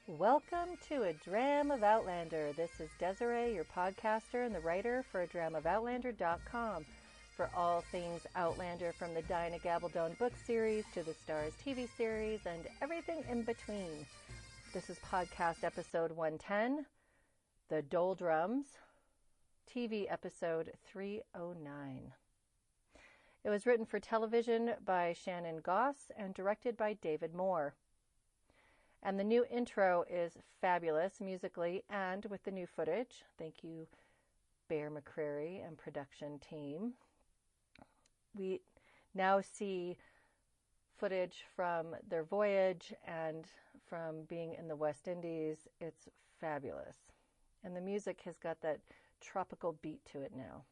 Welcome to A Dram of Outlander. This is Desiree, your podcaster and the writer for ADramOfOutlander.com for all things Outlander, from the Dinah Gabaldon book series to the Starz TV series and everything in between. This is podcast episode 110, The Doldrums, TV episode 309. It was written for television by Shannon Goss and directed by David Moore. And the new intro is fabulous musically and with the new footage. Thank you, Bear McCreary and production team. We now see footage from their voyage and from being in the West Indies. It's fabulous. And the music has got that tropical beat to it now.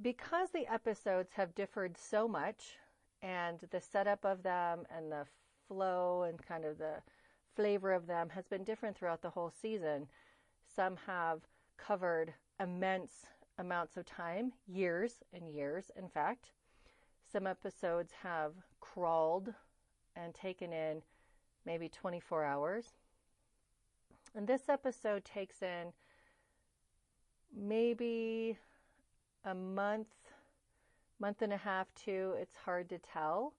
Because the episodes have differed so much, and the setup of them and the flow and kind of the flavor of them has been different throughout the whole season. Some have covered immense amounts of time, years and years, in fact. Some episodes have crawled and taken in maybe 24 hours. And this episode takes in maybe a month and a half too. It's hard to tell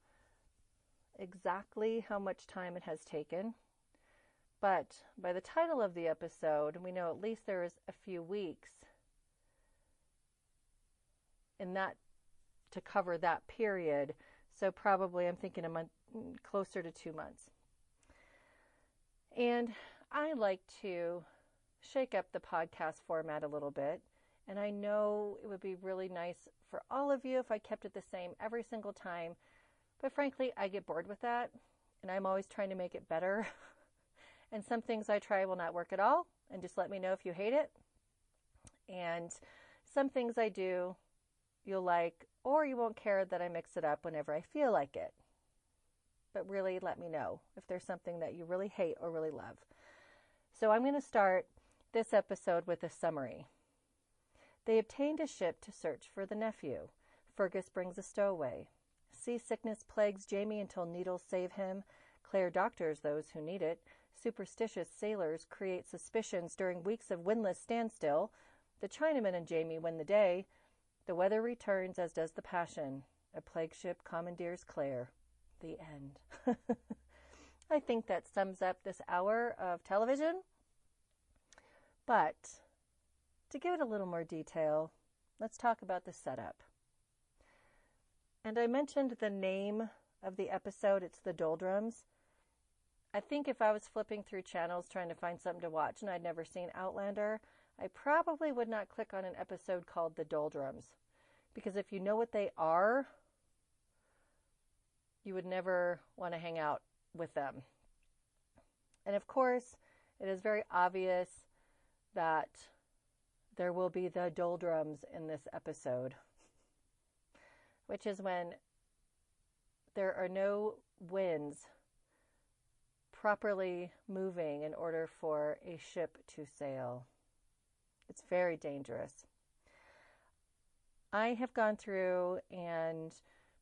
exactly how much time it has taken. But by the title of the episode, we know at least there is a few weeks in that to cover that period. So probably I'm thinking a month, closer to 2 months. And I like to shake up the podcast format a little bit. And I know it would be really nice for all of you if I kept it the same every single time. But frankly, I get bored with that. And I'm always trying to make it better. And some things I try will not work at all. And just let me know if you hate it. And some things I do you'll like, or you won't care that I mix it up whenever I feel like it. But really let me know if there's something that you really hate or really love. So I'm going to start this episode with a summary. They obtained a ship to search for the nephew. Fergus brings a stowaway. Seasickness plagues Jamie until needles save him. Claire doctors those who need it. Superstitious sailors create suspicions during weeks of windless standstill. The Chinaman and Jamie win the day. The weather returns, as does the passion. A plague ship commandeers Claire. The end. I think that sums up this hour of television. But to give it a little more detail, let's talk about the setup. And I mentioned the name of the episode. It's The Doldrums. I think if I was flipping through channels trying to find something to watch and I'd never seen Outlander, I probably would not click on an episode called The Doldrums. Because if you know what they are, you would never want to hang out with them. And of course, it is very obvious that there will be the doldrums in this episode, which is when there are no winds properly moving in order for a ship to sail. It's very dangerous. I have gone through and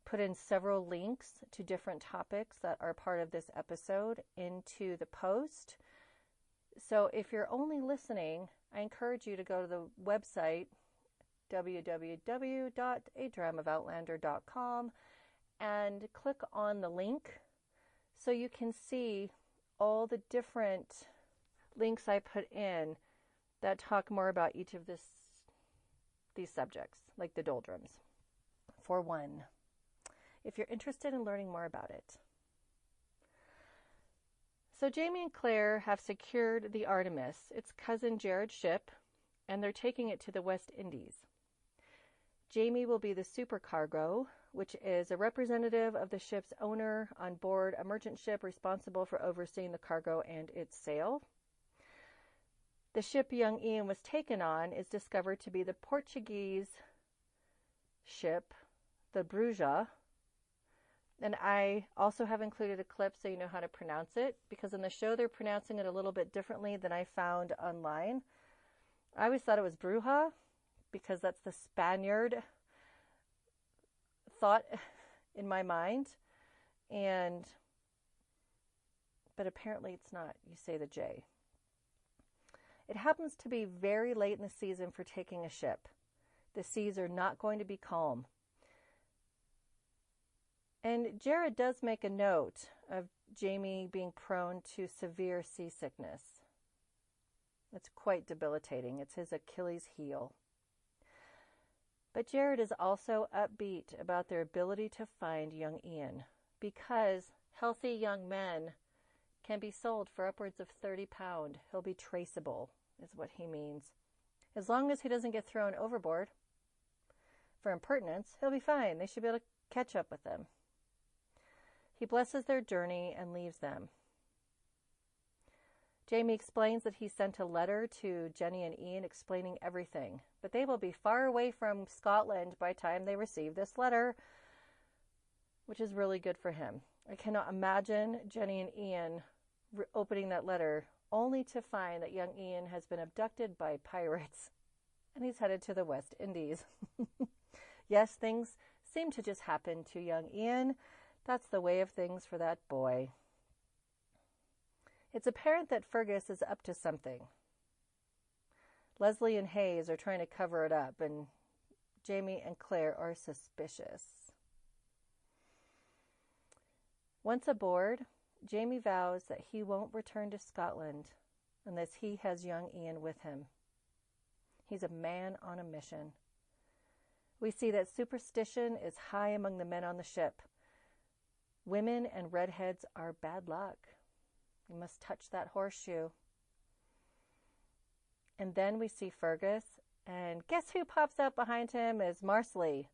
put in several links to different topics that are part of this episode into the post. So if you're only listening, I encourage you to go to the website, www.adramofoutlander.com, and click on the link so you can see all the different links I put in that talk more about each of these subjects, like the doldrums, for one, if you're interested in learning more about it. So Jamie and Claire have secured the Artemis, its cousin Jared's ship, and they're taking it to the West Indies. Jamie will be the supercargo, which is a representative of the ship's owner on board a merchant ship responsible for overseeing the cargo and its sail. The ship young Ian was taken on is discovered to be the Portuguese ship, the Bruja. And I also have included a clip so you know how to pronounce it, because in the show they're pronouncing it a little bit differently than I found online. I always thought it was Bruja because that's the Spaniard thought in my mind. And but apparently it's not. You say the J. It happens to be very late in the season for taking a ship. The seas are not going to be calm. And Jared does make a note of Jamie being prone to severe seasickness. It's quite debilitating. It's his Achilles heel. But Jared is also upbeat about their ability to find young Ian, because healthy young men can be sold for upwards of £30. He'll be traceable, is what he means. As long as he doesn't get thrown overboard for impertinence, he'll be fine. They should be able to catch up with them. He blesses their journey and leaves them. Jamie explains that he sent a letter to Jenny and Ian explaining everything, but they will be far away from Scotland by the time they receive this letter, which is really good for him. I cannot imagine Jenny and Ian opening that letter only to find that young Ian has been abducted by pirates and he's headed to the West Indies. Yes, things seem to just happen to young Ian. That's the way of things for that boy. It's apparent that Fergus is up to something. Leslie and Hayes are trying to cover it up, and Jamie and Claire are suspicious. Once aboard, Jamie vows that he won't return to Scotland unless he has young Ian with him. He's a man on a mission. We see that superstition is high among the men on the ship. Women and redheads are bad luck. You must touch that horseshoe. And then we see Fergus, and guess who pops up behind him is Marsali.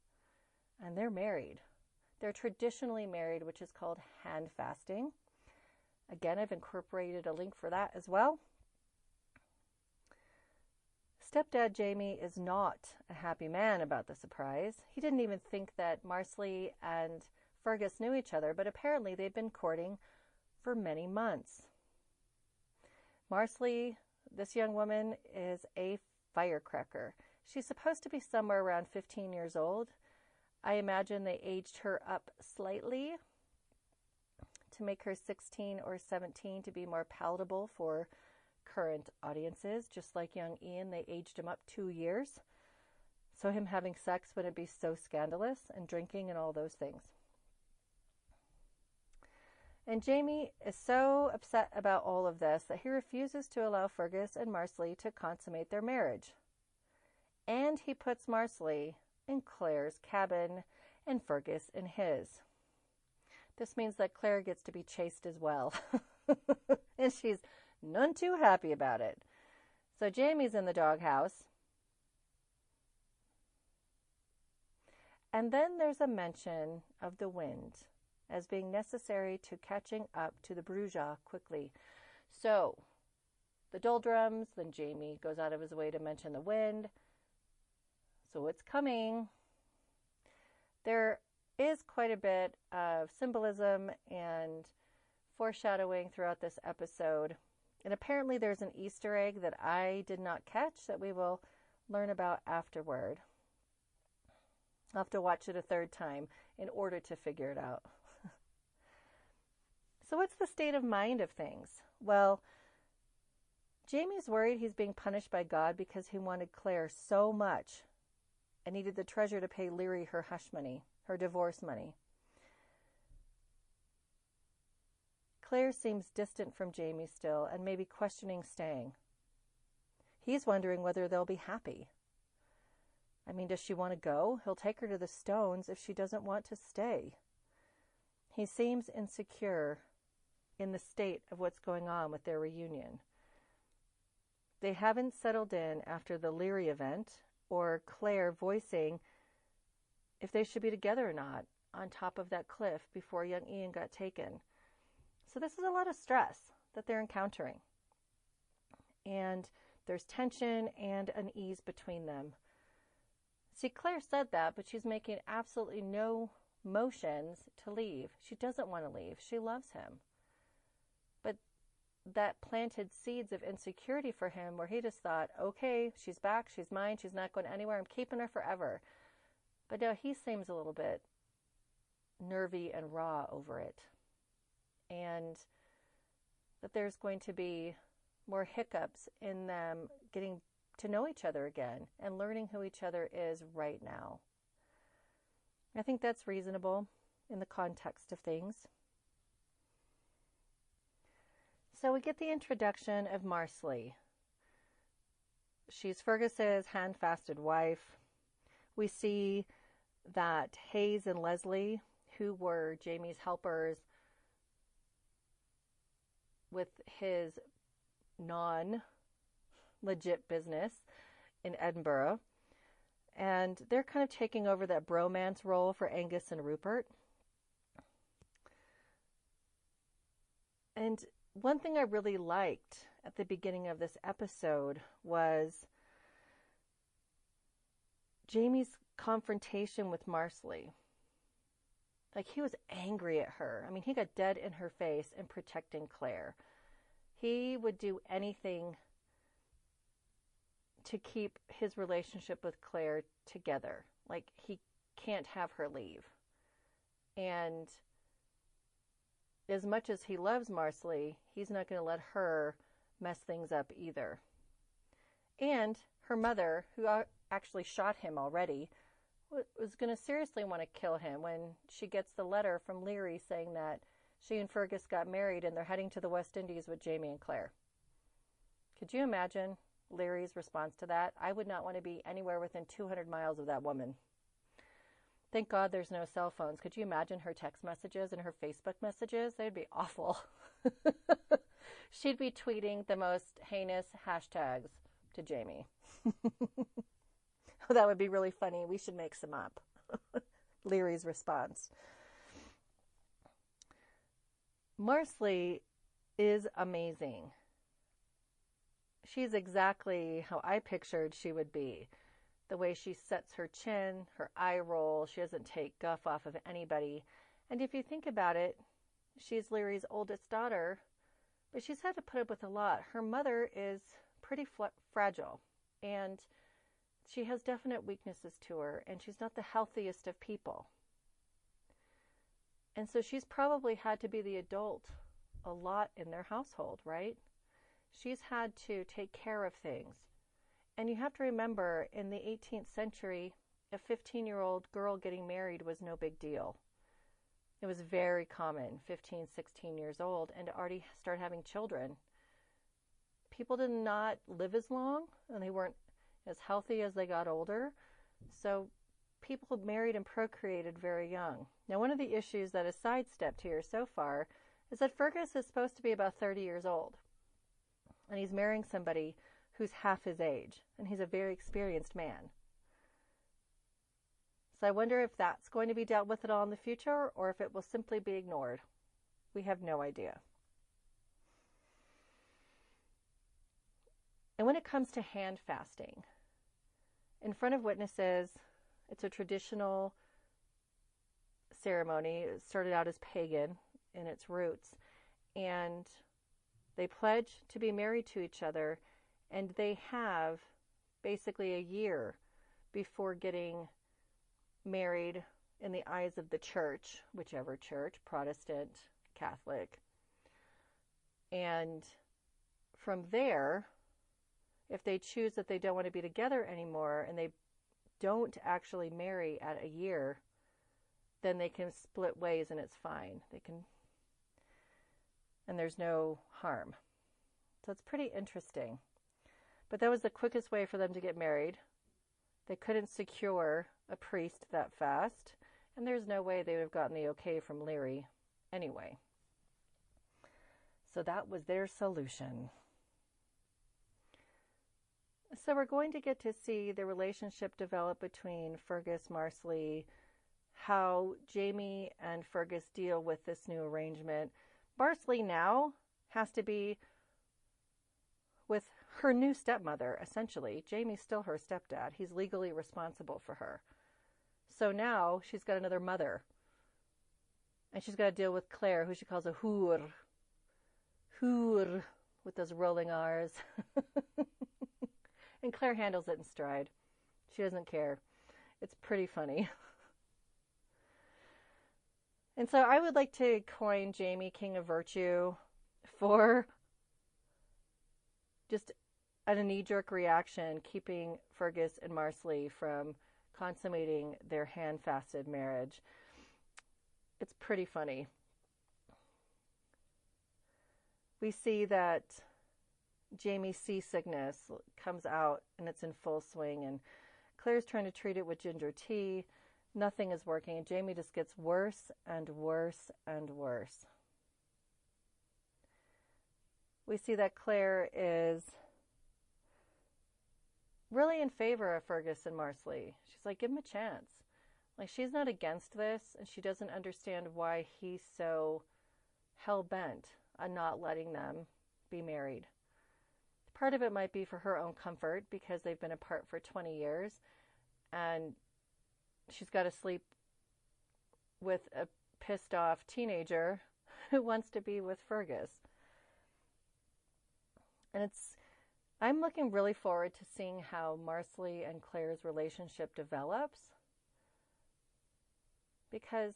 And they're married. They're traditionally married, which is called hand fasting. Again, I've incorporated a link for that as well. Stepdad Jamie is not a happy man about the surprise. He didn't even think that Marsali and Fergus knew each other, but apparently they've been courting for many months. Marsali, this young woman, is a firecracker. She's supposed to be somewhere around 15 years old. I imagine they aged her up slightly to make her 16 or 17 to be more palatable for current audiences. Just like young Ian, they aged him up 2 years. So him having sex wouldn't be so scandalous, and drinking and all those things. And Jamie is so upset about all of this that he refuses to allow Fergus and Marsali to consummate their marriage. And he puts Marsali in Claire's cabin and Fergus in his. This means that Claire gets to be chased as well. And she's none too happy about it. So Jamie's in the doghouse. And then there's a mention of the wind as being necessary to catching up to the Bruja quickly. So, the Doldrums, then Jamie goes out of his way to mention the wind. So it's coming. There is quite a bit of symbolism and foreshadowing throughout this episode. And apparently there's an Easter egg that I did not catch that we will learn about afterward. I'll have to watch it a third time in order to figure it out. So what's the state of mind of things? Well, Jamie's worried he's being punished by God because he wanted Claire so much and needed the treasure to pay Leary her hush money, her divorce money. Claire seems distant from Jamie still and maybe questioning staying. He's wondering whether they'll be happy. I mean, does she want to go? He'll take her to the Stones if she doesn't want to stay. He seems insecure in the state of what's going on with their reunion. They haven't settled in after the Leary event or Claire voicing if they should be together or not on top of that cliff before young Ian got taken. So this is a lot of stress that they're encountering. And there's tension and unease between them. See, Claire said that, but she's making absolutely no motions to leave. She doesn't want to leave. She loves him. But that planted seeds of insecurity for him where he just thought, okay, she's back, she's mine, she's not going anywhere, I'm keeping her forever. But now he seems a little bit nervy and raw over it. And that there's going to be more hiccups in them getting to know each other again and learning who each other is right now. I think that's reasonable in the context of things. So we get the introduction of Marsali. She's Fergus's hand-fasted wife. We see that Hayes and Leslie, who were Jamie's helpers with his non-legit business in Edinburgh, and they're kind of taking over that bromance role for Angus and Rupert. And one thing I really liked at the beginning of this episode was Jamie's confrontation with Marsali. Like, he was angry at her. I mean, he got dead in her face in protecting Claire. He would do anything to keep his relationship with Claire together. Like, he can't have her leave. And as much as he loves Marsali, he's not going to let her mess things up either. And her mother, who actually shot him already, was going to seriously want to kill him when she gets the letter from Leary saying that she and Fergus got married and they're heading to the West Indies with Jamie and Claire. Could you imagine Leary's response to that? I would not want to be anywhere within 200 miles of that woman. Thank God there's no cell phones. Could you imagine her text messages and her Facebook messages? They'd be awful. She'd be tweeting the most heinous hashtags to Jamie. That would be really funny. We should make some up. Leary's response. Marsali is amazing. She's exactly how I pictured she would be. The way she sets her chin, her eye roll, she doesn't take guff off of anybody. And if you think about it, she's Leary's oldest daughter, but she's had to put up with a lot. Her mother is pretty fragile, and she has definite weaknesses to her, and she's not the healthiest of people. And so she's probably had to be the adult a lot in their household, right? She's had to take care of things. And you have to remember, in the 18th century, a 15-year-old girl getting married was no big deal. It was very common, 15, 16 years old, and to already start having children. People did not live as long, and they weren't as healthy as they got older. So people married and procreated very young. Now, one of the issues that is sidestepped here so far is that Fergus is supposed to be about 30 years old. And he's marrying somebody who's half his age, and he's a very experienced man. So I wonder if that's going to be dealt with at all in the future, or if it will simply be ignored. We have no idea. And when it comes to hand fasting, in front of witnesses, it's a traditional ceremony. It started out as pagan in its roots, and they pledge to be married to each other, and they have basically a year before getting married in the eyes of the church, whichever church, Protestant, Catholic. And from there, if they choose that they don't want to be together anymore and they don't actually marry at a year, then they can split ways and it's fine. They can, and there's no harm. So it's pretty interesting. But that was the quickest way for them to get married. They couldn't secure a priest that fast, and there's no way they would have gotten the okay from Leary anyway. So that was their solution. So we're going to get to see the relationship develop between Fergus, Marsali, how Jamie and Fergus deal with this new arrangement. Marsali now has to be with her new stepmother, essentially. Jamie's still her stepdad. He's legally responsible for her. So now she's got another mother. And she's got to deal with Claire, who she calls a hoor. Hoor, with those rolling R's. And Claire handles it in stride. She doesn't care. It's pretty funny. And so I would like to coin Jamie King of Virtue, for just a knee-jerk reaction, keeping Fergus and Marsali from consummating their hand-fasted marriage. It's pretty funny. We see that Jamie's seasickness comes out and it's in full swing, and Claire's trying to treat it with ginger tea. Nothing is working, and Jamie just gets worse and worse and worse. We see that Claire is really in favor of Fergus and Marsali. She's like, give him a chance. Like, she's not against this, and she doesn't understand why he's so hell-bent on not letting them be married. Part of it might be for her own comfort, because they've been apart for 20 years, and she's got to sleep with a pissed-off teenager who wants to be with Fergus. And I'm looking really forward to seeing how Marsali and Claire's relationship develops, because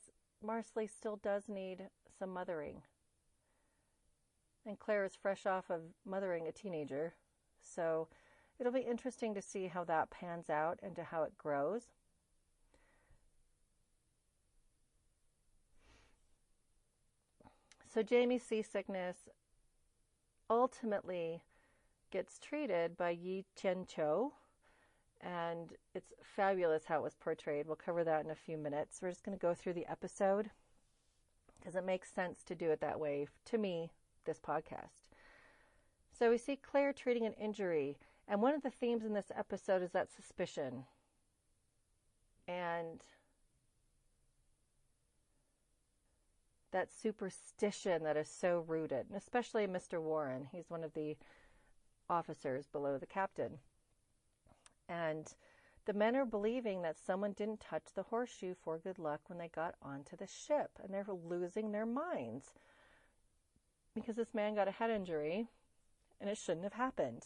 Marsali still does need some mothering. And Claire is fresh off of mothering a teenager, so it'll be interesting to see how that pans out and to how it grows. So Jamie's seasickness ultimately gets treated by Yi Chen-cho, and it's fabulous how it was portrayed. We'll cover that in a few minutes. We're just going to go through the episode because it makes sense to do it that way, to me, this podcast. So we see Claire treating an injury, and one of the themes in this episode is that suspicion. And that superstition that is so rooted, and especially Mr. Warren. He's one of the officers below the captain. And the men are believing that someone didn't touch the horseshoe for good luck when they got onto the ship, and they're losing their minds because this man got a head injury and it shouldn't have happened.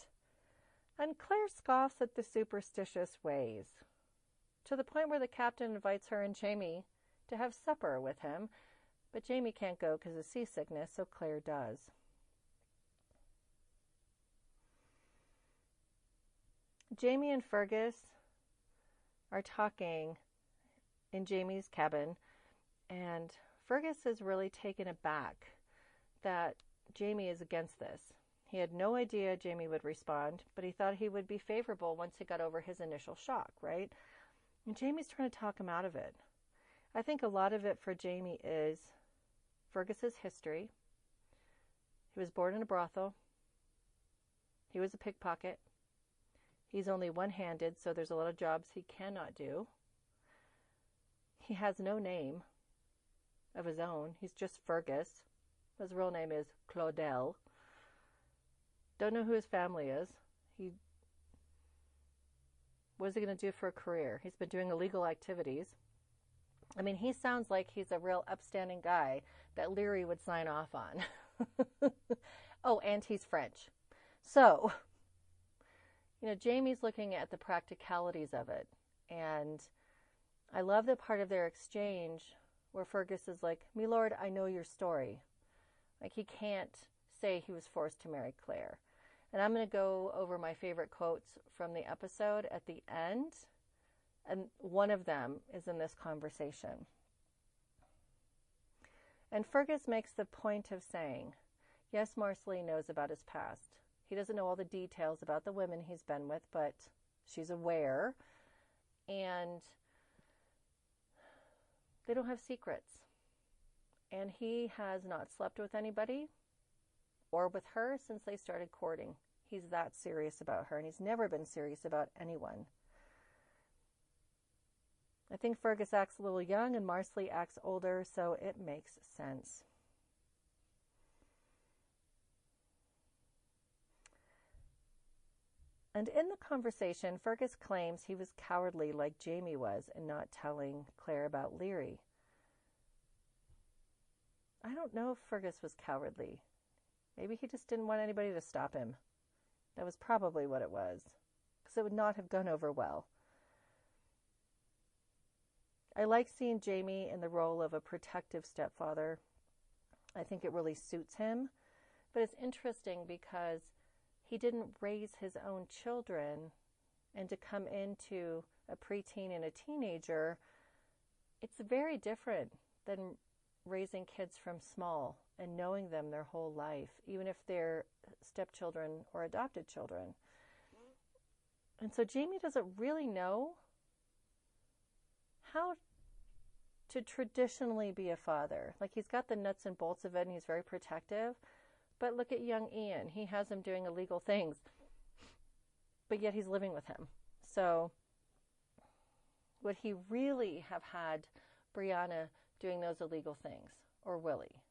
And Claire scoffs at the superstitious ways, to the point where the captain invites her and Jamie to have supper with him, but Jamie can't go because of seasickness, so Claire does. Jamie and Fergus are talking in Jamie's cabin, and Fergus is really taken aback that Jamie is against this. He had no idea Jamie would respond, but he thought he would be favorable once he got over his initial shock, right? And Jamie's trying to talk him out of it. I think a lot of it for Jamie is Fergus's history. He was born in a brothel. He was a pickpocket. He's only one-handed, so there's a lot of jobs he cannot do. He has no name of his own. He's just Fergus. His real name is Claudel. Don't know who his family is. What is he going to do for a career? He's been doing illegal activities. I mean, he sounds like he's a real upstanding guy that Leary would sign off on. Oh, and he's French. So, Jamie's looking at the practicalities of it. And I love the part of their exchange where Fergus is like, "Me lord, I know your story." Like, he can't say he was forced to marry Claire. And I'm going to go over my favorite quotes from the episode at the end. And one of them is in this conversation. And Fergus makes the point of saying, yes, Marsali knows about his past. He doesn't know all the details about the women he's been with, but she's aware. And they don't have secrets. And he has not slept with anybody or with her since they started courting. He's that serious about her, and he's never been serious about anyone. I think Fergus acts a little young and Marsali acts older, so it makes sense. And in the conversation, Fergus claims he was cowardly like Jamie was in not telling Claire about Leary. I don't know if Fergus was cowardly. Maybe he just didn't want anybody to stop him. That was probably what it was, because it would not have gone over well. I like seeing Jamie in the role of a protective stepfather. I think it really suits him But it's interesting because he didn't raise his own children, and to come into a preteen and a teenager, it's very different than raising kids from small and knowing them their whole life, even if they're stepchildren or adopted children. And so Jamie doesn't really know how to traditionally be a father. Like, he's got the nuts and bolts of it, and he's very protective. But look at young Ian. He has him doing illegal things, but yet he's living with him. So would he really have had Brianna doing those illegal things, or Willie?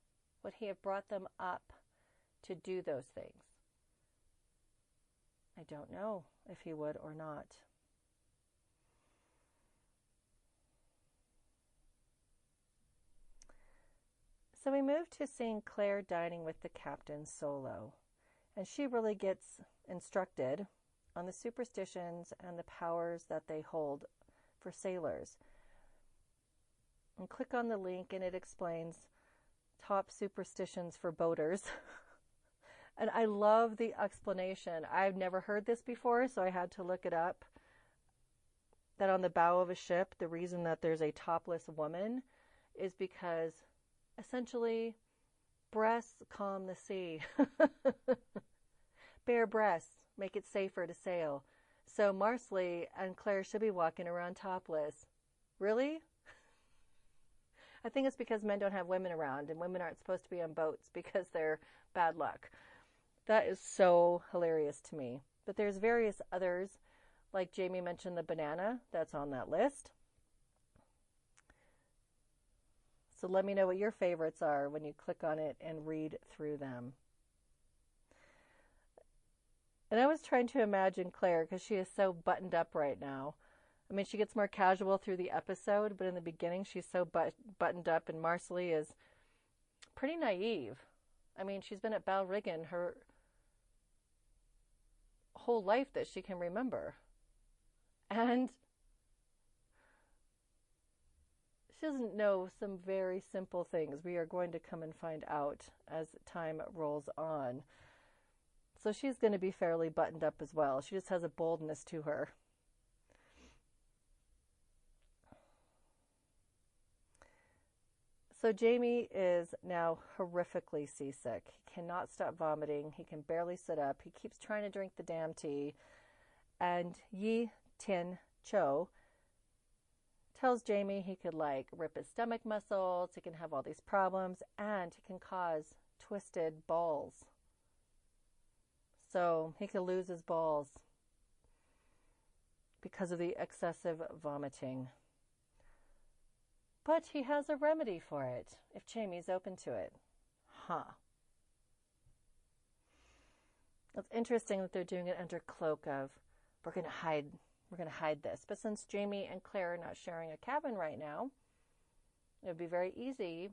Would he have brought them up to do those things? I don't know if he would or not. So we move to seeing Claire dining with the captain solo, and she really gets instructed on the superstitions and the powers that they hold for sailors. And click on the link and it explains top superstitions for boaters. And I love the explanation. I've never heard this before, so I had to look it up. That on the bow of a ship, the reason that there's a topless woman is because essentially breasts calm the sea. Bare breasts make it safer to sail. So Marsali and Claire should be walking around topless. Really? I think it's because men don't have women around, and women aren't supposed to be on boats because they're bad luck. That is so hilarious to me. But there's various others, like Jamie mentioned the banana, that's on that list. So let me know what your favorites are when you click on it and read through them. And I was trying to imagine Claire, because she is so buttoned up right now. I mean, she gets more casual through the episode, but in the beginning she's so buttoned up, and Marsali is pretty naive. I mean, she's been at Balrigan her whole life that she can remember. And she doesn't know some very simple things. We are going to come and find out as time rolls on. So she's going to be fairly buttoned up as well. She just has a boldness to her. So Jamie is now horrifically seasick. He cannot stop vomiting. He can barely sit up. He keeps trying to drink the damn tea. And Yi Tin Cho tells Jamie he could rip his stomach muscles, he can have all these problems, and he can cause twisted balls. So he could lose his balls because of the excessive vomiting. But he has a remedy for it, if Jamie's open to it. It's interesting that they're doing it under cloak of, we're going to hide this. But since Jamie and Claire are not sharing a cabin right now, it would be very easy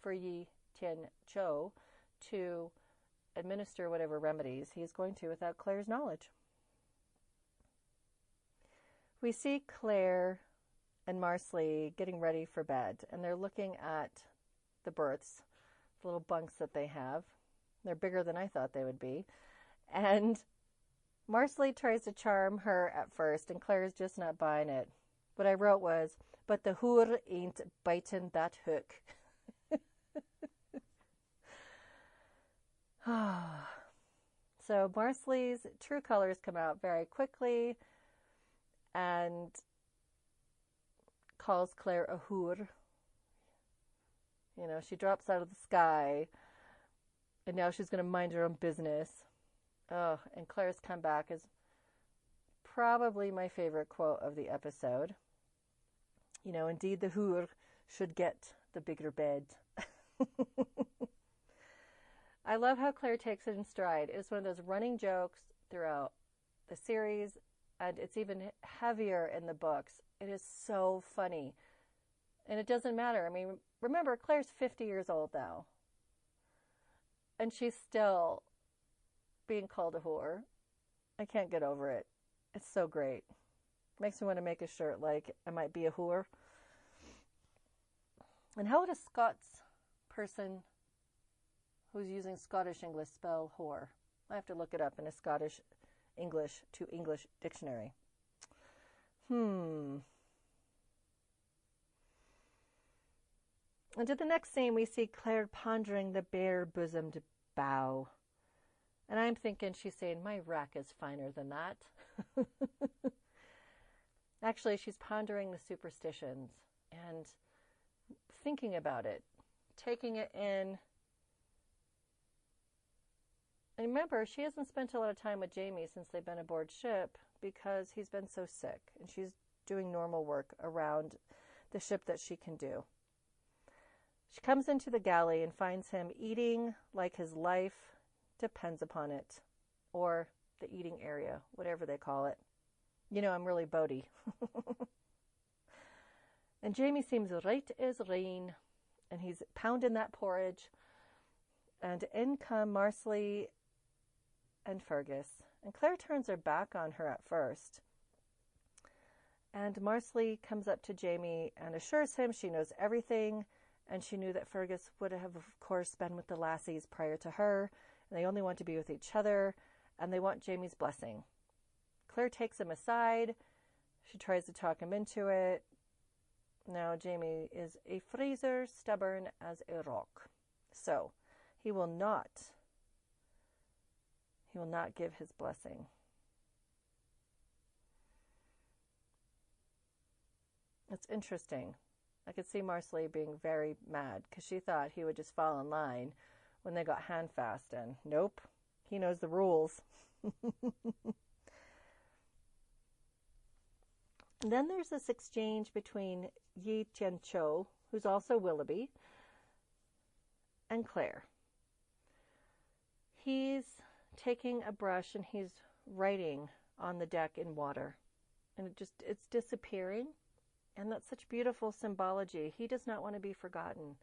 for Yi Tian Cho to administer whatever remedies he's going to without Claire's knowledge. We see Claire and Marsali getting ready for bed, and they're looking at the berths, the little bunks that they have. They're bigger than I thought they would be. And Marsali tries to charm her at first, and Claire's just not buying it. What I wrote was, but the hoor ain't biting that hook. So Marsali's true colors come out very quickly and calls Claire a hoor. You know, she drops out of the sky, and now she's going to mind her own business. Oh, and Claire's comeback is probably my favorite quote of the episode. You know, indeed the hoor should get the bigger bed. I love how Claire takes it in stride. It's one of those running jokes throughout the series, and it's even heavier in the books. It is so funny. And it doesn't matter. I mean, remember, Claire's 50 years old now. And she's still being called a whore. I can't get over it. It's so great. Makes me want to make a shirt like, I might be a whore. And how would a Scots person, who's using Scottish English spell whore. I have to look it up in a Scottish English to English dictionary. And to the next scene, we see Claire pondering the bare-bosomed bow. And I'm thinking she's saying, my rack is finer than that. Actually, she's pondering the superstitions and thinking about it, taking it in. And remember, she hasn't spent a lot of time with Jamie since they've been aboard ship because he's been so sick. And she's doing normal work around the ship that she can do. She comes into the galley and finds him eating like his life depends upon it. Or the eating area, whatever they call it. You know, I'm really Bodhi. And Jamie seems right as rain. And he's pounding that porridge. And in come Marsali and Fergus. And Claire turns her back on her at first. And Marsali comes up to Jamie and assures him she knows everything. And she knew that Fergus would have, of course, been with the lassies prior to her. And they only want to be with each other. And they want Jamie's blessing. Claire takes him aside. She tries to talk him into it. Now, Jamie is a freezer, stubborn as a rock. So, he will not give his blessing. It's interesting. I could see Marsali being very mad because she thought he would just fall in line when they got handfast, and nope, he knows the rules. And then there's this exchange between Yi Tian-cho, who's also Willoughby, and Claire. He's taking a brush and he's writing on the deck in water. And it's disappearing. And that's such beautiful symbology. He does not want to be forgotten.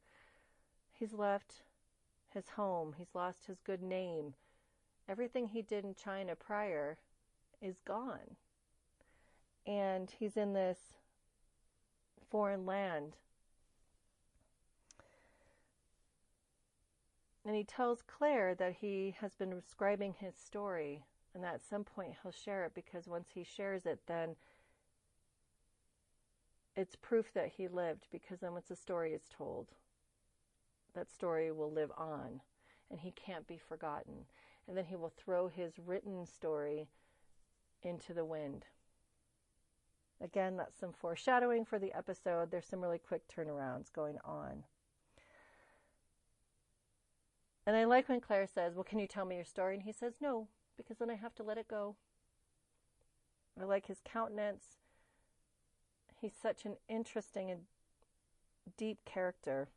He's left his home. He's lost his good name. Everything he did in China prior is gone. And he's in this foreign land. And he tells Claire that he has been describing his story and that at some point he'll share it, because once he shares it, then it's proof that he lived, because then once the story is told, that story will live on and he can't be forgotten. And then he will throw his written story into the wind. Again, that's some foreshadowing for the episode. There's some really quick turnarounds going on. And I like when Claire says, well, can you tell me your story? And he says, no, because then I have to let it go. I like his countenance. He's such an interesting and deep character.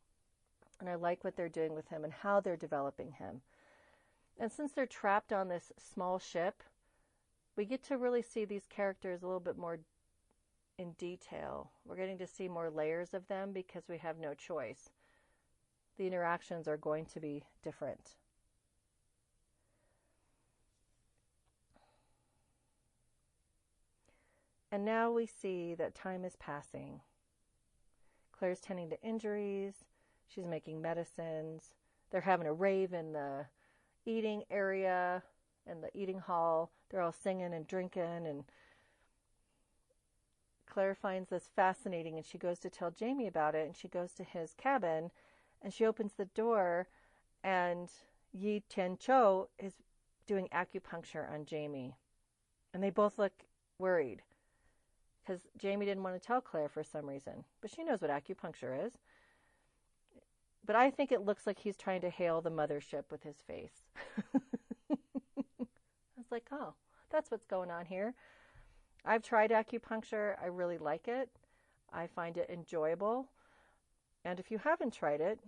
And I like what they're doing with him and how they're developing him. And since they're trapped on this small ship, we get to really see these characters a little bit more in detail. We're getting to see more layers of them because we have no choice. The interactions are going to be different. And now we see that time is passing. Claire's tending to injuries. She's making medicines. They're having a rave in the eating area and the eating hall. They're all singing and drinking, and Claire finds this fascinating, and she goes to tell Jamie about it, and she goes to his cabin, and she opens the door, and Yi Tian-cho is doing acupuncture on Jamie. And they both look worried, because Jamie didn't want to tell Claire for some reason. But she knows what acupuncture is. But I think it looks like he's trying to hail the mothership with his face. I was like, oh, that's what's going on here. I've tried acupuncture. I really like it. I find it enjoyable. And if you haven't tried it,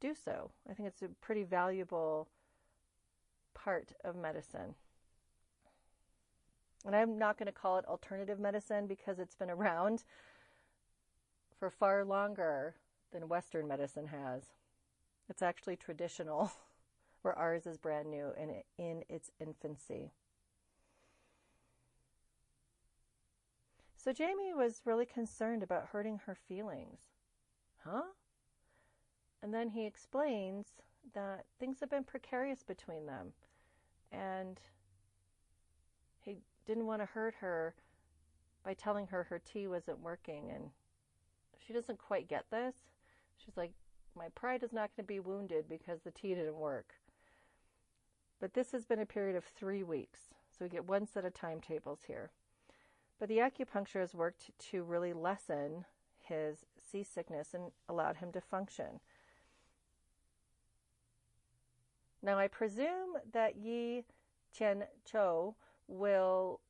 do so. I think it's a pretty valuable part of medicine. And I'm not going to call it alternative medicine because it's been around for far longer than Western medicine has. It's actually traditional, where ours is brand new and in its infancy. So Jamie was really concerned about hurting her feelings. Huh? And then he explains that things have been precarious between them. And he didn't want to hurt her by telling her her tea wasn't working. And she doesn't quite get this. She's like, my pride is not going to be wounded because the tea didn't work. But this has been a period of 3 weeks. So we get one set of timetables here. But the acupuncture has worked to really lessen his seasickness and allowed him to function. Now I presume that Yi Tian Cho will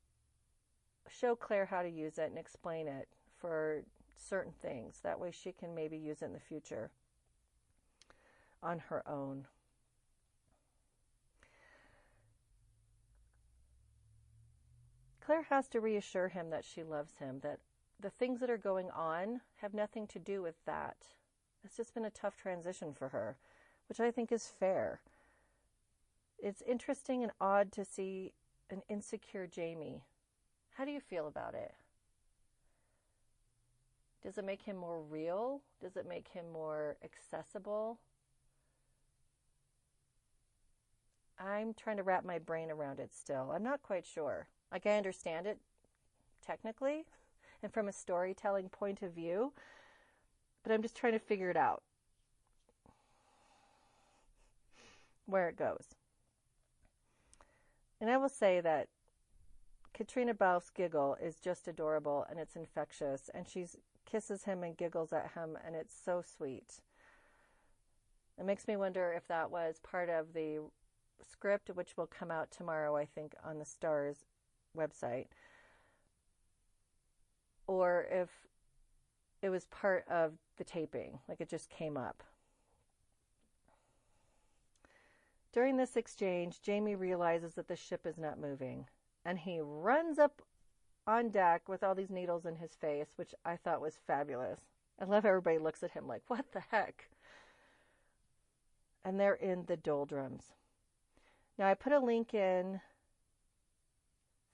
show Claire how to use it and explain it for certain things. That way she can maybe use it in the future on her own. Claire has to reassure him that she loves him, that the things that are going on have nothing to do with that. It's just been a tough transition for her, which I think is fair. It's interesting and odd to see an insecure Jamie. How do you feel about it? Does it make him more real? Does it make him more accessible? I'm trying to wrap my brain around it still. I'm not quite sure. Like, I understand it technically and from a storytelling point of view, but I'm just trying to figure it out, where it goes. And I will say that Katrina Balf's giggle is just adorable, and it's infectious, and she kisses him and giggles at him, and it's so sweet. It makes me wonder if that was part of the script, which will come out tomorrow, I think, on the Starz website, or if it was part of the taping, like it just came up. During this exchange, Jamie realizes that the ship is not moving, and he runs up on deck with all these needles in his face, which I thought was fabulous. I love everybody looks at him like, what the heck? And they're in the Doldrums. Now, I put a link in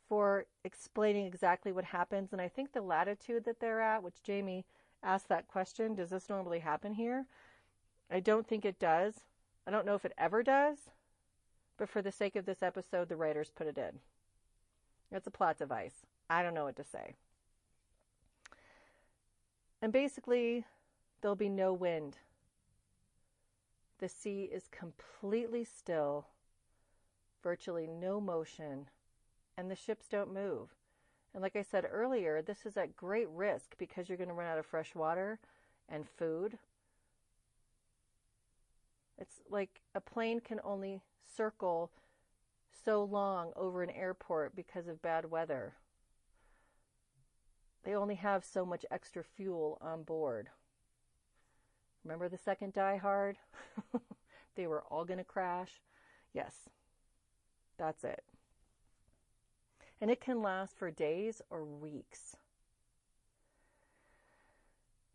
for explaining exactly what happens, and I think the latitude that they're at, which Jamie asked that question, does this normally happen here? I don't think it does. I don't know if it ever does, but for the sake of this episode, the writers put it in. It's a plot device. I don't know what to say. And basically, there'll be no wind. The sea is completely still, virtually no motion, and the ships don't move. And like I said earlier, this is at great risk because you're going to run out of fresh water and food. It's like a plane can only circle so long over an airport because of bad weather. They only have so much extra fuel on board. Remember the second Die Hard? They were all going to crash. Yes, that's it. And it can last for days or weeks.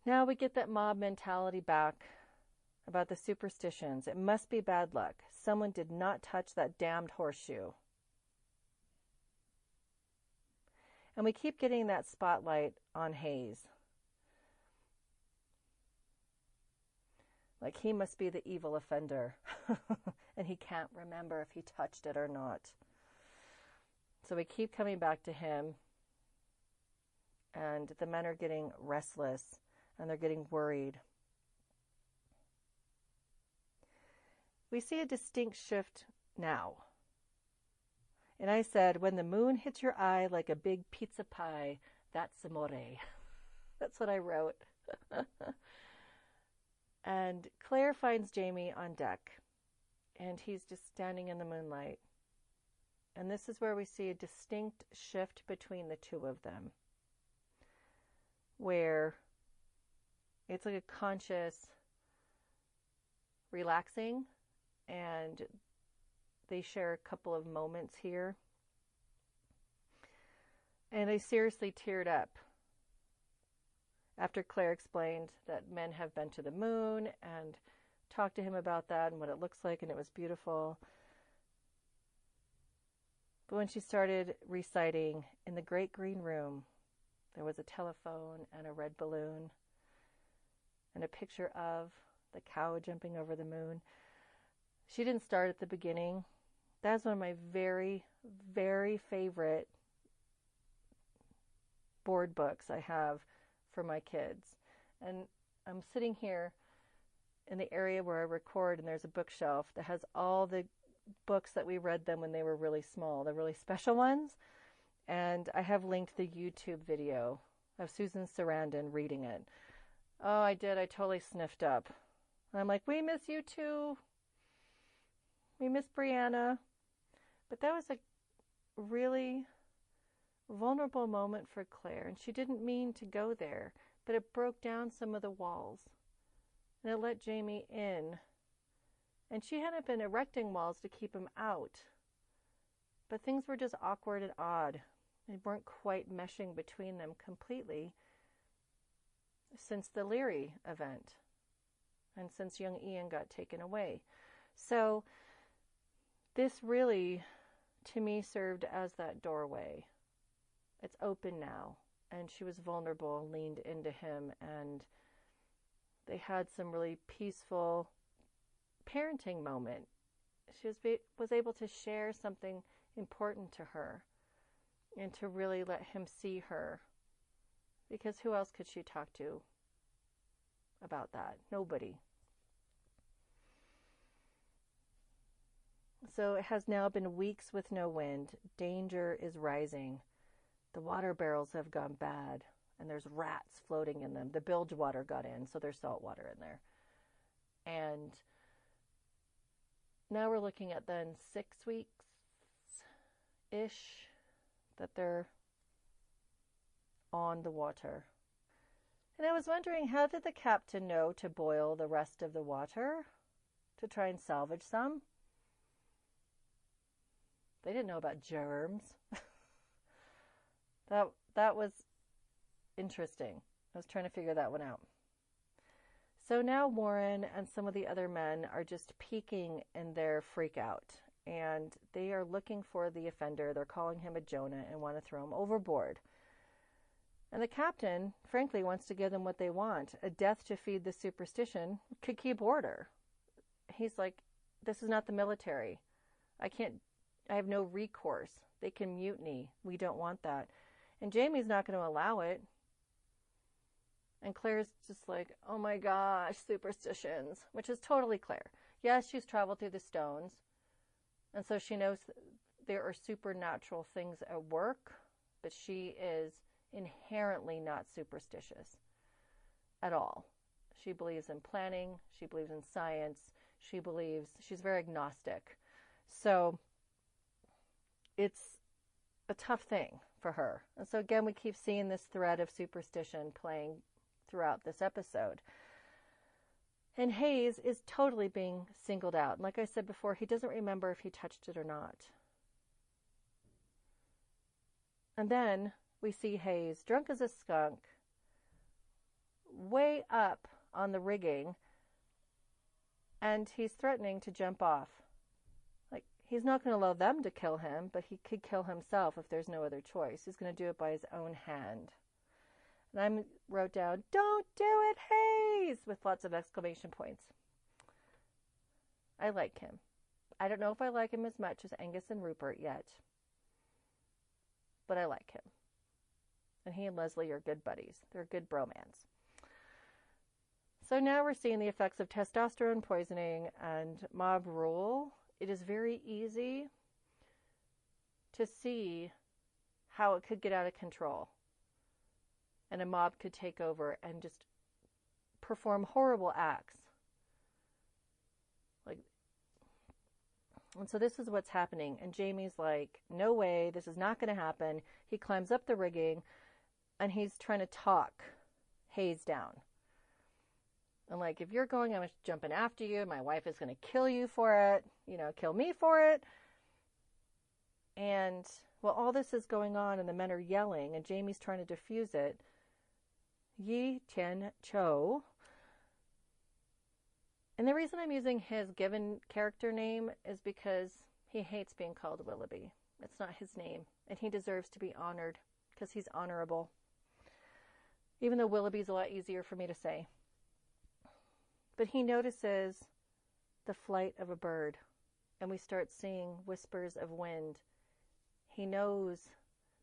Now we get that mob mentality back about the superstitions. It must be bad luck. Someone did not touch that damned horseshoe. And we keep getting that spotlight on Hayes. Like he must be the evil offender. And he can't remember if he touched it or not. So we keep coming back to him. And the men are getting restless. And they're getting worried. We see a distinct shift now. And I said, when the moon hits your eye like a big pizza pie, that's amore. That's what I wrote. And Claire finds Jamie on deck. And he's just standing in the moonlight. And this is where we see a distinct shift between the two of them. Where it's like a conscious relaxing. And they share a couple of moments here. And I seriously teared up after Claire explained that men have been to the moon and talked to him about that and what it looks like, and it was beautiful. But when she started reciting, in the great green room, there was a telephone and a red balloon and a picture of the cow jumping over the moon. She didn't start at the beginning. That's one of my very, very favorite board books I have for my kids. And I'm sitting here in the area where I record, and there's a bookshelf that has all the books that we read them when they were really small, the really special ones. And I have linked the YouTube video of Susan Sarandon reading it. Oh, I did. I totally sniffed up. And I'm like, we miss you too. We miss Brianna. But that was a really vulnerable moment for Claire. And she didn't mean to go there, but it broke down some of the walls. And it let Jamie in. And she hadn't been erecting walls to keep him out. But things were just awkward and odd. They weren't quite meshing between them completely since the Leary event and since young Ian got taken away. So this really, to me, served as that doorway. It's open now. And she was vulnerable, leaned into him, and they had some really peaceful parenting moment. She was able to share something important to her and to really let him see her, because who else could she talk to about that? Nobody. So it has now been weeks with no wind. Danger is rising. The water barrels have gone bad, and there's rats floating in them. The bilge water got in, so there's salt water in there. And now we're looking at then 6 weeks-ish that they're on the water. And I was wondering, how did the captain know to boil the rest of the water to try and salvage some? They didn't know about germs. That was interesting. I was trying to figure that one out. So now Warren and some of the other men are just peeking in their freak out. And they are looking for the offender. They're calling him a Jonah and want to throw him overboard. And the captain, frankly, wants to give them what they want. A death to feed the superstition could keep order. He's like, this is not the military. I have no recourse. They can mutiny. We don't want that. And Jamie's not going to allow it. And Claire's just like, oh my gosh, superstitions, which is totally Claire. Yes, she's traveled through the stones. And so she knows there are supernatural things at work, but she is inherently not superstitious at all. She believes in planning. She believes in science. She's very agnostic. So it's a tough thing for her. And so again, we keep seeing this thread of superstition playing throughout this episode. And Hayes is totally being singled out. And like I said before, he doesn't remember if he touched it or not. And then we see Hayes, drunk as a skunk, way up on the rigging, and he's threatening to jump off. Like, he's not going to allow them to kill him, but he could kill himself if there's no other choice. He's going to do it by his own hand. And I wrote down, "Don't do it, Hayes!" with lots of exclamation points. I like him. I don't know if I like him as much as Angus and Rupert yet, but I like him. And he and Leslie are good buddies. They're a good bromance. So now we're seeing the effects of testosterone poisoning and mob rule. It is very easy to see how it could get out of control. And a mob could take over and just perform horrible acts. And so this is what's happening. And Jamie's like, no way, this is not going to happen. He climbs up the rigging and he's trying to talk Hayes down. And like, if you're going, I'm jumping after you. My wife is going to kill you for it. Kill me for it. And while all this is going on and the men are yelling and Jamie's trying to defuse it, Yi Tian Cho. And the reason I'm using his given character name is because he hates being called Willoughby. It's not his name. And he deserves to be honored because he's honorable. Even though Willoughby's a lot easier for me to say. But he notices the flight of a bird, and we start seeing whispers of wind. He knows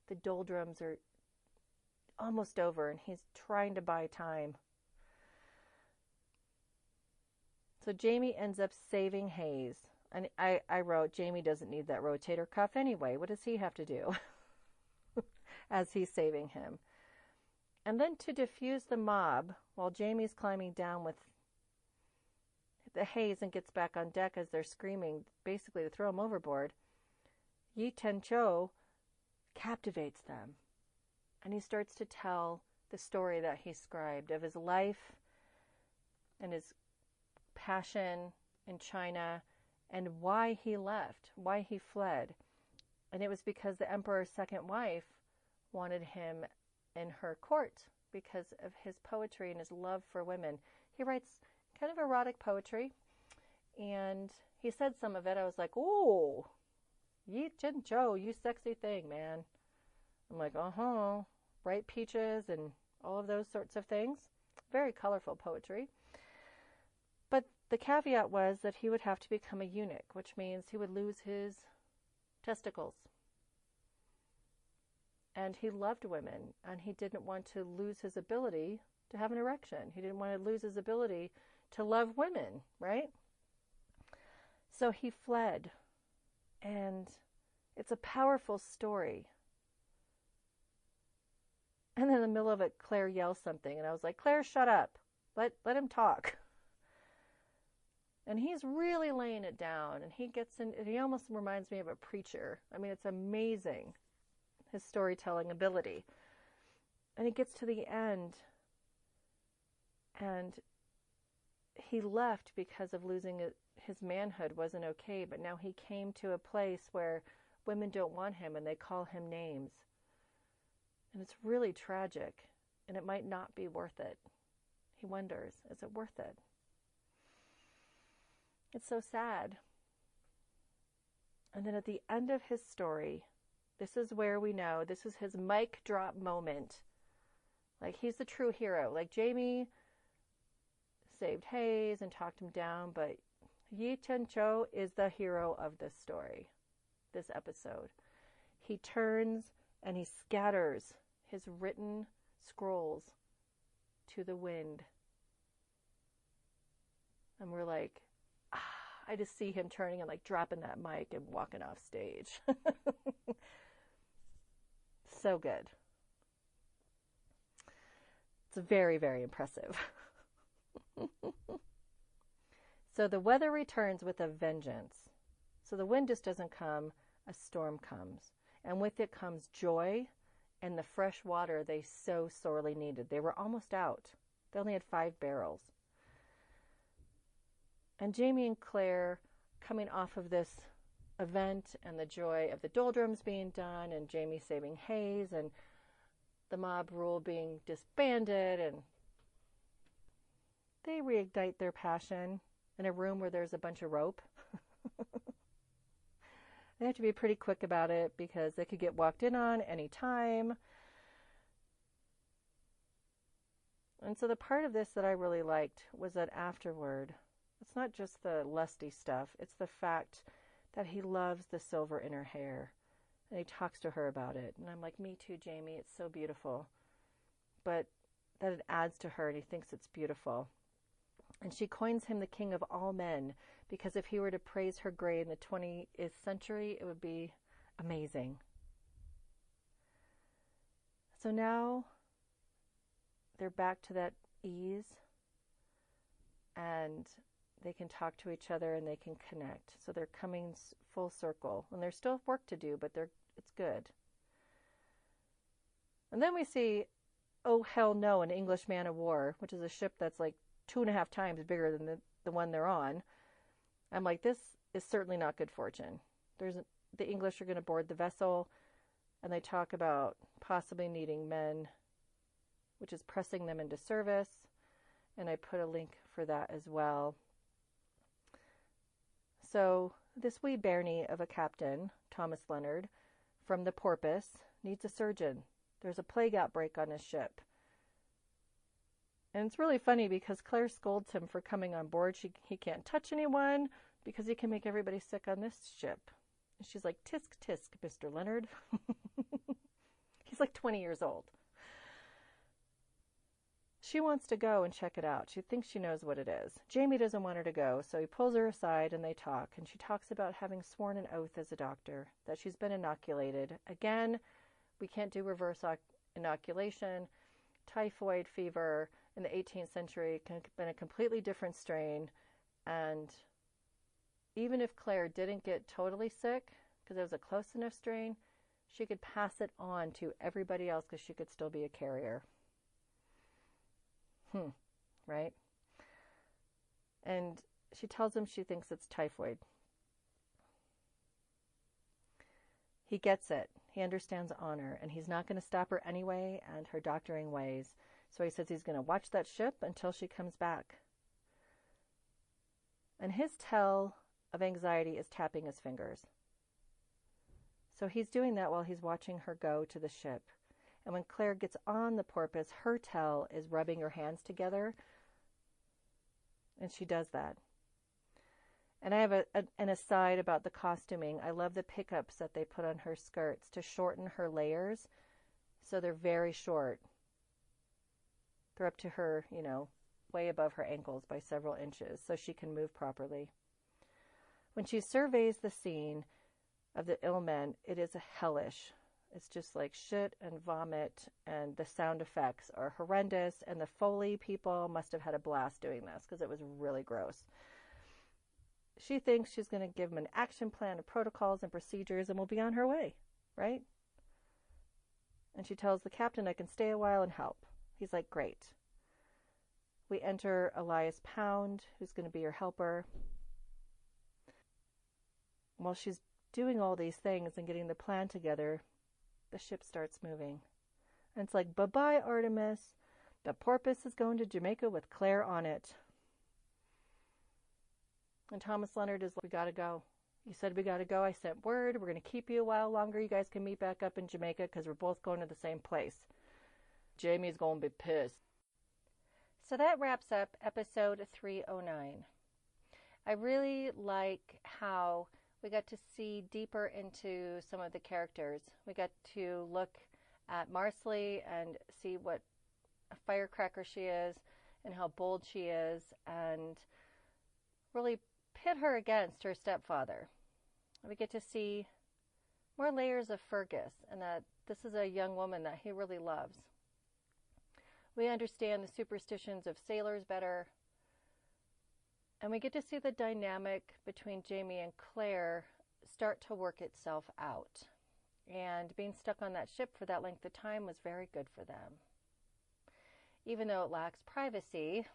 the doldrums are almost over, and he's trying to buy time. So Jamie ends up saving Hayes. And I wrote, Jamie doesn't need that rotator cuff anyway. What does he have to do? As he's saving him. And then to defuse the mob, while Jamie's climbing down with the Hayes and gets back on deck as they're screaming, basically to throw him overboard, Yi Ten-cho captivates them. And he starts to tell the story that he scribed of his life and his passion in China and why he left, why he fled. And it was because the emperor's second wife wanted him in her court because of his poetry and his love for women. He writes kind of erotic poetry, and he said some of it. I was like, "Ooh, Yi Ten-cho, you sexy thing, man." I'm like, bright peaches and all of those sorts of things. Very colorful poetry. But the caveat was that he would have to become a eunuch, which means he would lose his testicles. And he loved women, and he didn't want to lose his ability to have an erection. He didn't want to lose his ability to love women, right? So he fled, and it's a powerful story. And then in the middle of it, Claire yells something, and I was like, "Claire, shut up. Let him talk." And he's really laying it down, and he almost reminds me of a preacher. I mean, it's amazing, his storytelling ability. And he gets to the end, and he left because of losing his manhood wasn't okay, but now he came to a place where women don't want him, and they call him names. And it's really tragic, and it might not be worth it. He wonders, is it worth it? It's so sad. And then at the end of his story, this is where we know, this is his mic drop moment. Like, he's the true hero. Like, Jamie saved Hayes and talked him down, but Yi Ten-cho is the hero of this story, this episode. He turns and he scatters his written scrolls to the wind. And we're like, I just see him turning and like dropping that mic and walking off stage. So good. It's very, very impressive. So the weather returns with a vengeance. So the wind just doesn't come, a storm comes. And with it comes joy and the fresh water they so sorely needed. They were almost out. They only had 5 barrels. And Jamie and Claire, coming off of this event and the joy of the doldrums being done and Jamie saving Hayes and the mob rule being disbanded, and they reignite their passion in a room where there's a bunch of rope. They have to be pretty quick about it because they could get walked in on any time. And so the part of this that I really liked was that afterward, it's not just the lusty stuff, it's the fact that he loves the silver in her hair. And he talks to her about it. And I'm like, me too, Jamie, it's so beautiful. But that it adds to her and he thinks it's beautiful. And she coins him the king of all men, because if he were to praise her gray in the 20th century, it would be amazing. So now they're back to that ease, and they can talk to each other and they can connect. So they're coming full circle. And there's still work to do, but it's good. And then we see, oh hell no, an English man of war, which is a ship that's like 2.5 times bigger than the one they're on. I'm like, this is certainly not good fortune. The English are going to board the vessel, and they talk about possibly needing men, which is pressing them into service. And I put a link for that as well. So this wee bairnie of a captain, Thomas Leonard, from the Porpoise, needs a surgeon. There's a plague outbreak on his ship. And it's really funny because Claire scolds him for coming on board. He can't touch anyone because he can make everybody sick on this ship. And she's like, tisk, tisk, Mr. Leonard. He's like 20 years old. She wants to go and check it out. She thinks she knows what it is. Jamie doesn't want her to go, so he pulls her aside and they talk. And she talks about having sworn an oath as a doctor, that she's been inoculated. Again, we can't do reverse inoculation. Typhoid fever in the 18th century can have been a completely different strain. And even if Claire didn't get totally sick, because it was a close enough strain, she could pass it on to everybody else because she could still be a carrier. Right? And she tells him she thinks it's typhoid. He gets it. He understands honor, and he's not going to stop her anyway and her doctoring ways. So he says he's going to watch that ship until she comes back. And his tell of anxiety is tapping his fingers. So he's doing that while he's watching her go to the ship. And when Claire gets on the porpoise, her tell is rubbing her hands together. And she does that. And I have an aside about the costuming. I love the pickups that they put on her skirts to shorten her layers. So they're very short. They're up to her, way above her ankles by several inches, so she can move properly. When she surveys the scene of the ill men, it is hellish. It's just like shit and vomit, and the sound effects are horrendous, and the Foley people must have had a blast doing this because it was really gross. She thinks she's going to give them an action plan of protocols and procedures and will be on her way, right? And she tells the captain, I can stay a while and help. He's like, great. We enter Elias Pound, who's going to be her helper. While she's doing all these things and getting the plan together, the ship starts moving. And it's like, bye-bye, Artemis. The porpoise is going to Jamaica with Claire on it. And Thomas Leonard is like, we got to go. You said we got to go. I sent word. We're going to keep you a while longer. You guys can meet back up in Jamaica because we're both going to the same place. Jamie's going to be pissed. So that wraps up episode 309. I really like how we got to see deeper into some of the characters. We got to look at Marsali and see what a firecracker she is and how bold she is, and really pit her against her stepfather. We get to see more layers of Fergus, and that this is a young woman that he really loves. We understand the superstitions of sailors better, and we get to see the dynamic between Jamie and Claire start to work itself out. And being stuck on that ship for that length of time was very good for them. Even though it lacks privacy,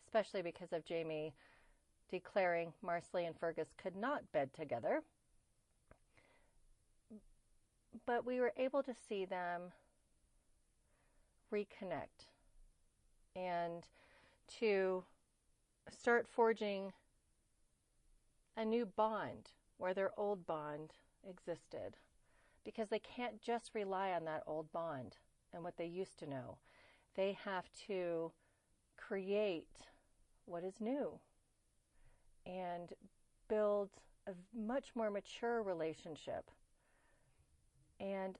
especially because of Jamie declaring Marsali and Fergus could not bed together. But we were able to see them reconnect and to start forging a new bond where their old bond existed, because they can't just rely on that old bond and what they used to know. They have to create what is new and build a much more mature relationship. And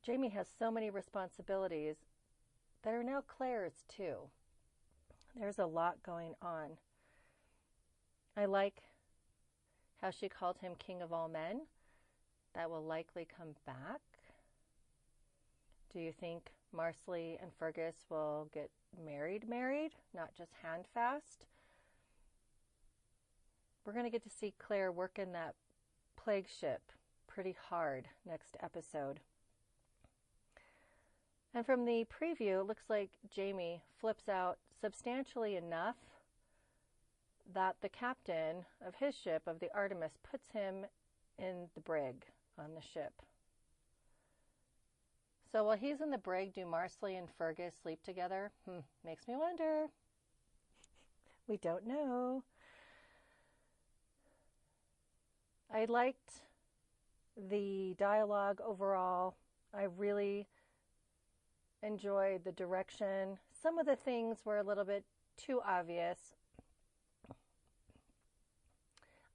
Jamie has so many responsibilities that are now Claire's too. There's a lot going on. I like how she called him King of all men. That will likely come back. Do you think Marsali and Fergus will get married, not just handfast? We're going to get to see Claire work in that plague ship pretty hard next episode. And from the preview, it looks like Jamie flips out substantially enough that the captain of his ship, of the Artemis, puts him in the brig on the ship. So while he's in the brig, do Marsali and Fergus sleep together? Makes me wonder. We don't know. I liked the dialogue overall. I really enjoyed the direction some of the things were a little bit too obvious.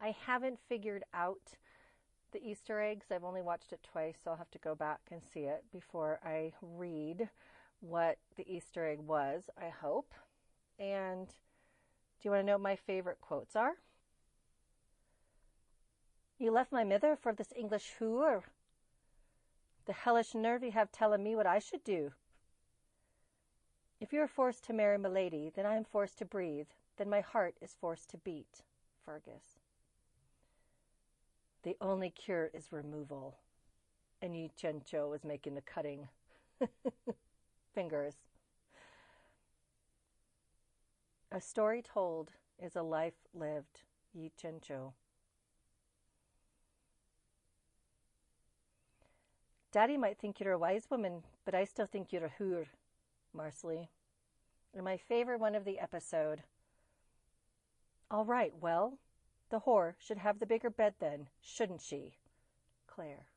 I haven't figured out the Easter eggs. I've only watched it twice, so I'll have to go back and see it before I read what the Easter egg was, I hope. And do you want to know what my favorite quotes are? You left my mither for this English whore. The hellish nerve you have telling me what I should do. If you are forced to marry milady, then I am forced to breathe. Then my heart is forced to beat. Fergus. The only cure is removal. And Yichencho is making the cutting fingers. A story told is a life lived. Yichencho. Daddy might think you're a wise woman, but I still think you're a hoor, Marsali. And my favorite one of the episode. All right, well, the whore should have the bigger bed then, shouldn't she? Claire.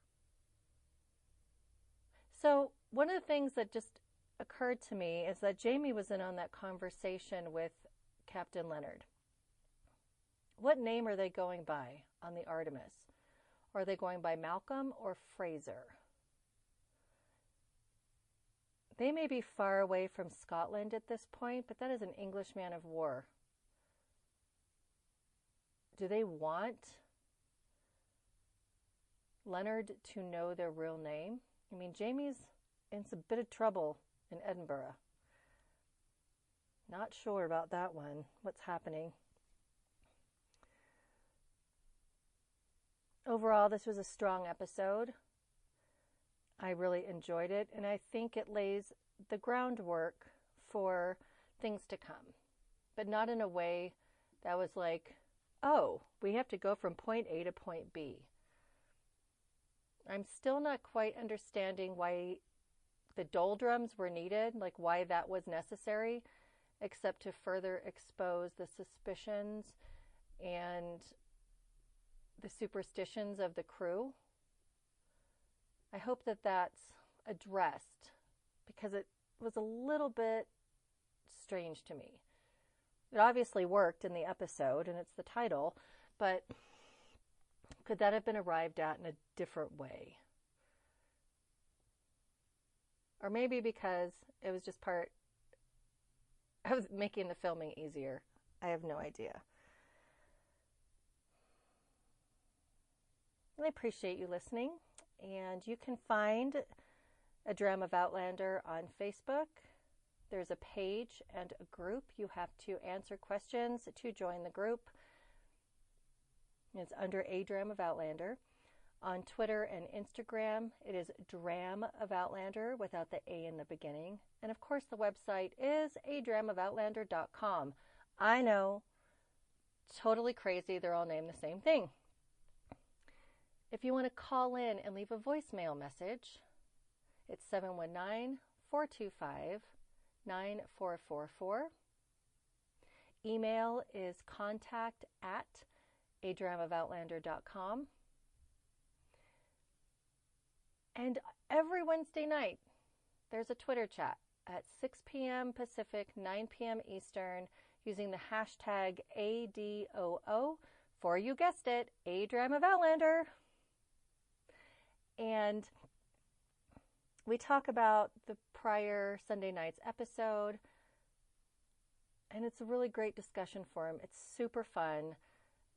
So one of the things that just occurred to me is that Jamie was in on that conversation with Captain Leonard. What name are they going by on the Artemis? Are they going by Malcolm or Fraser? They may be far away from Scotland at this point, but that is an English man of war. Do they want Leonard to know their real name? I mean, Jamie's in a bit of trouble in Edinburgh. Not sure about that one. What's happening? Overall, this was a strong episode. I really enjoyed it, and I think it lays the groundwork for things to come, but not in a way that was like, oh, we have to go from point A to point B. I'm still not quite understanding why the Doldrums were needed, like why that was necessary, except to further expose the suspicions and the superstitions of the crew. I hope that that's addressed because it was a little bit strange to me. It obviously worked in the episode and it's the title, but could that have been arrived at in a different way? Or maybe because it was just I was making the filming easier. I have no idea. I appreciate you listening. And you can find A Dram of Outlander on Facebook. There's a page and a group. You have to answer questions to join the group. It's under A Dram of Outlander. On Twitter and Instagram, it is Dram of Outlander without the A in the beginning. And of course, the website is adramofoutlander.com. I know, totally crazy. They're all named the same thing. If you want to call in and leave a voicemail message, it's 719-425-9444. Email is contact@adramofoutlander.com. And every Wednesday night, there's a Twitter chat at 6 p.m. Pacific, 9 p.m. Eastern, using the hashtag ADOO for, you guessed it, A Dram of Outlander. And we talk about the prior Sunday night's episode, and it's a really great discussion forum. It's super fun,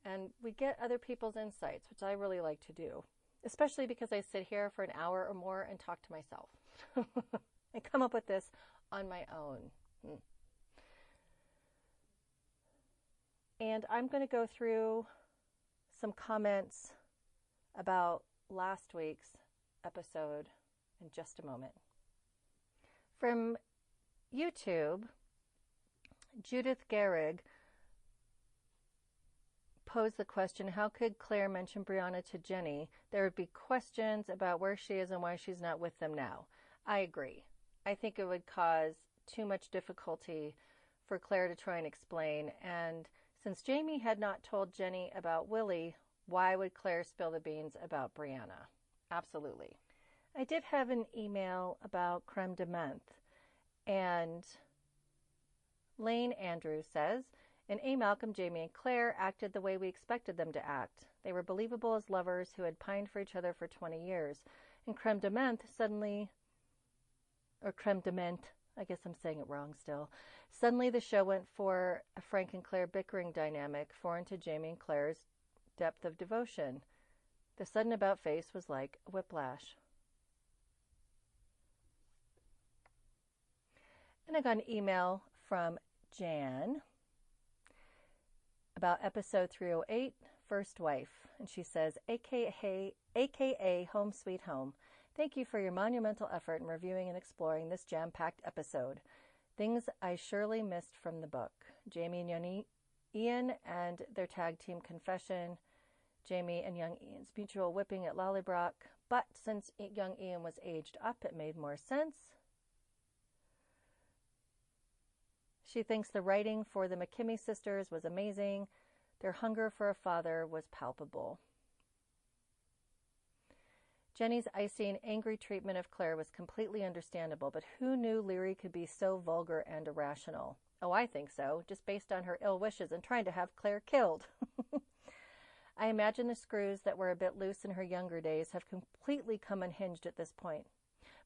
and we get other people's insights, which I really like to do, especially because I sit here for an hour or more and talk to myself. I come up with this on my own. And I'm going to go through some comments about last week's episode in just a moment. From YouTube, Judith Gehrig posed the question, how could Claire mention Brianna to Jenny? There would be questions about where she is and why she's not with them now. I agree. I think it would cause too much difficulty for Claire to try and explain, and since Jamie had not told Jenny about Willie, why would Claire spill the beans about Brianna? Absolutely. I did have an email about creme de menthe, and Lane Andrews says, in A. Malcolm, Jamie and Claire acted the way we expected them to act. They were believable as lovers who had pined for each other for 20 years. In Creme de Menthe, Creme de Menthe, I guess I'm saying it wrong still. Suddenly the show went for a Frank and Claire bickering dynamic, foreign to Jamie and Claire's depth of devotion. The sudden about-face was like a whiplash. And I got an email from Jan about episode 308, First Wife. And she says, AKA Home Sweet Home. Thank you for your monumental effort in reviewing and exploring this jam-packed episode. Things I surely missed from the book. Jamie and Ian and their tag team confession. Jamie and young Ian's mutual whipping at Lollybrock. But since young Ian was aged up, it made more sense. She thinks the writing for the McKimmey sisters was amazing. Their hunger for a father was palpable. Jenny's icy and angry treatment of Claire was completely understandable, but who knew Leary could be so vulgar and irrational? Oh, I think so, just based on her ill wishes and trying to have Claire killed. I imagine the screws that were a bit loose in her younger days have completely come unhinged at this point.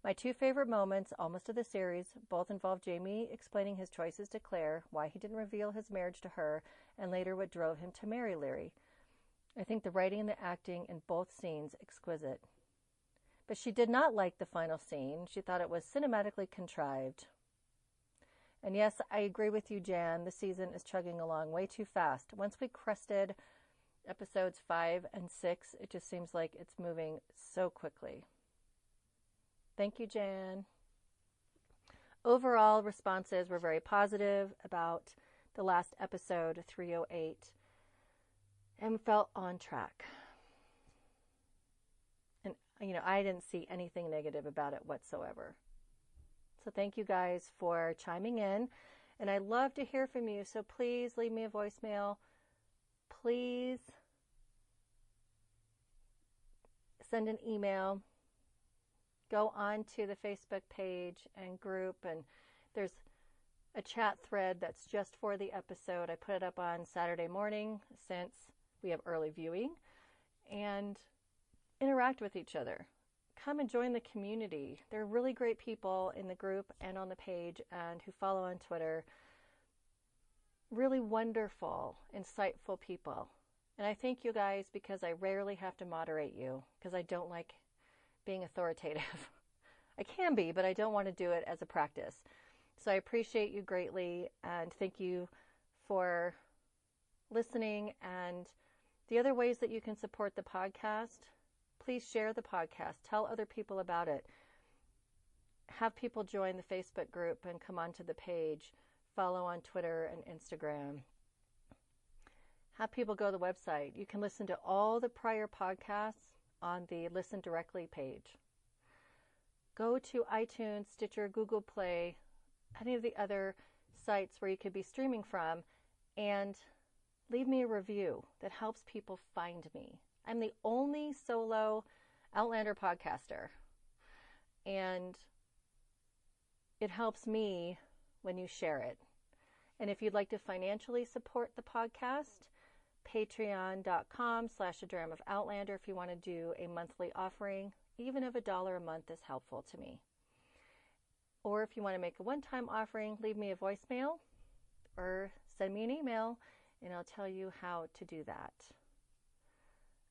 My two favorite moments, almost of the series, both involve Jamie explaining his choices to Claire, why he didn't reveal his marriage to her, and later what drove him to marry Leary. I think the writing and the acting in both scenes exquisite. But she did not like the final scene. She thought it was cinematically contrived. And yes, I agree with you, Jan. The season is chugging along way too fast. Once we crested episodes 5 and 6, it just seems like it's moving so quickly. Thank you, Jan. Overall, responses were very positive about the last episode, 308, and felt on track. And, I didn't see anything negative about it whatsoever. So thank you guys for chiming in. And I love to hear from you. So please leave me a voicemail. Please send an email. Go on to the Facebook page and group, and there's a chat thread that's just for the episode. I put it up on Saturday morning since we have early viewing, and interact with each other. Come and join the community. There are really great people in the group and on the page and who follow on Twitter. Really wonderful, insightful people. And I thank you guys because I rarely have to moderate you because I don't like being authoritative. I can be, but I don't want to do it as a practice. So I appreciate you greatly and thank you for listening. And the other ways that you can support the podcast, please share the podcast. Tell other people about it. Have people join the Facebook group and come onto the page. Follow on Twitter and Instagram. Have people go to the website. You can listen to all the prior podcasts on the Listen Directly page. Go to iTunes, Stitcher, Google Play, any of the other sites where you could be streaming from, and leave me a review that helps people find me. I'm the only solo Outlander podcaster, and it helps me when you share it. And if you'd like to financially support the podcast, patreon.com/adramofOutlander if you want to do a monthly offering. Even if $1 a month is helpful to me. Or if you want to make a one-time offering, leave me a voicemail or send me an email and I'll tell you how to do that.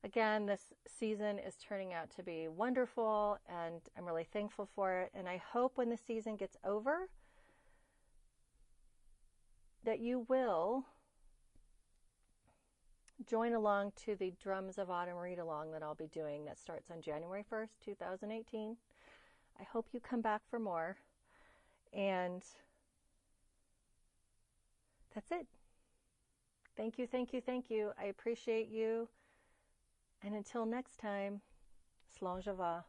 Again, this season is turning out to be wonderful and I'm really thankful for it. And I hope when the season gets over that you will join along to the Drums of Autumn read-along that I'll be doing that starts on January 1st, 2018. I hope you come back for more. And that's it. Thank you, thank you, thank you. I appreciate you. And until next time, slán je va.